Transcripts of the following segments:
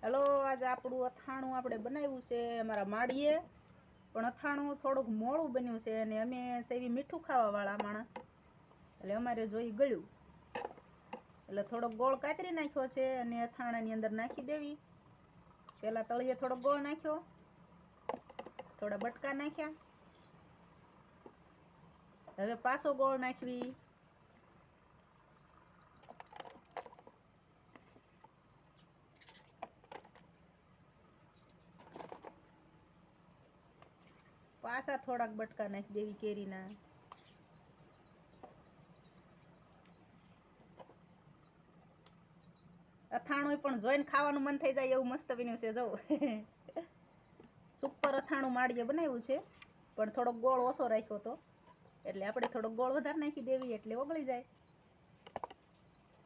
hello आज આપણું અથાણું આપણે બનાવ્યું છે અમારા માડીએ પણ અથાણું થોડુંક મોળું બન્યું છે અને અમે સેવી મીઠું ખાવા વાળા માણસ એટલે અમારે જોઈ ગળ્યું એટલે થોડોક ગોળ કાતરી નાખ્યો છે અને અથાણાની અંદર નાખી દેવી પહેલા તળિયે થોડોક ગોળ નાખ્યો થોડા બટકા નાખ્યા હવે પાછો ગોળ નાખવી પાછા થોડાક બટકા નાખી દેવી કેરીના અથાણું પણ જોઈને ખાવાનું મન થઈ જાય એવું મસ્ત બન્યું છે જો સુપર અથાણું માડીએ બનાવ્યું છે પણ થોડોક ગોળ ઓછો રાખ્યો તો એટલે આપણે થોડોક ગોળ વધારે નાખી દેવી એટલે ઓગળી જાય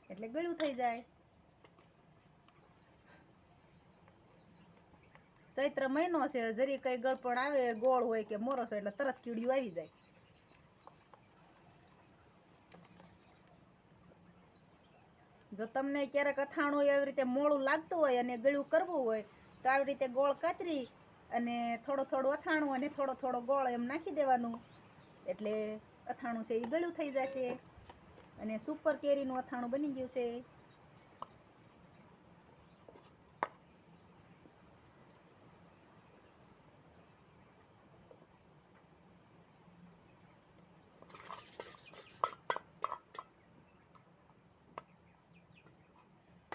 એટલે ગળ્યું થઈ જાય ચૈત્ર મહિનો છે જરી કઈ ગળપણ આવે ગોળ હોય કે મોરો છે એટલે તરત કીડિયું આવી જાય જો તમને ક્યારેક અથાણું એવી રીતે મોળું લાગતું હોય અને ગળ્યું કરવું હોય તો આવી રીતે ગોળ કાતરી અને થોડું થોડું અથાણું અને થોડો થોડો ગોળ એમ નાખી દેવાનું એટલે અથાણું છે એ ગળ્યું થઈ જશે અને સુપર કેરીનું અથાણું બની ગયું છે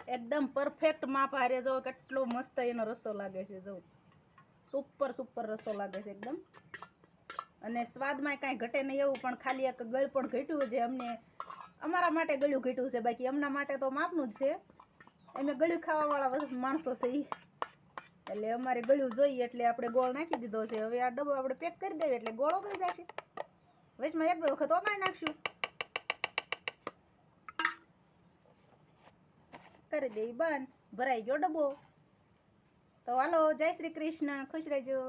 एकदम परफेक्ट माप हारे जो કેટલો મસ્ત એનો રસો લાગે છે જો સુપર સુપર રસો લાગે છે એકદમ અને સ્વાદમાં કાંઈ ઘટે નહીં એવું પણ ખાલી એક ગળ પણ ઘટ્યું છે અમને અમારા માટે ગળ્યું ઘટ્યું છે બાકી એમના માટે તો માપનું જ છે અમે ગળ્યું ખાવાવાળા માણસો છે એટલે અમારે ગળ્યું જોઈએ એટલે આપણે ગોળ નાખી દીધો છે હવે આ ડબ્બો આપણે પેક કરી દઈએ એટલે ગોળ ઓગળી જશે વચમાં એક બે વખત ઓગાળી નાખશું કરી દેવી બંધ ભરાઈ ગયો ડબ્બો તો હાલો જય શ્રી કૃષ્ણ ખુશ રહેજો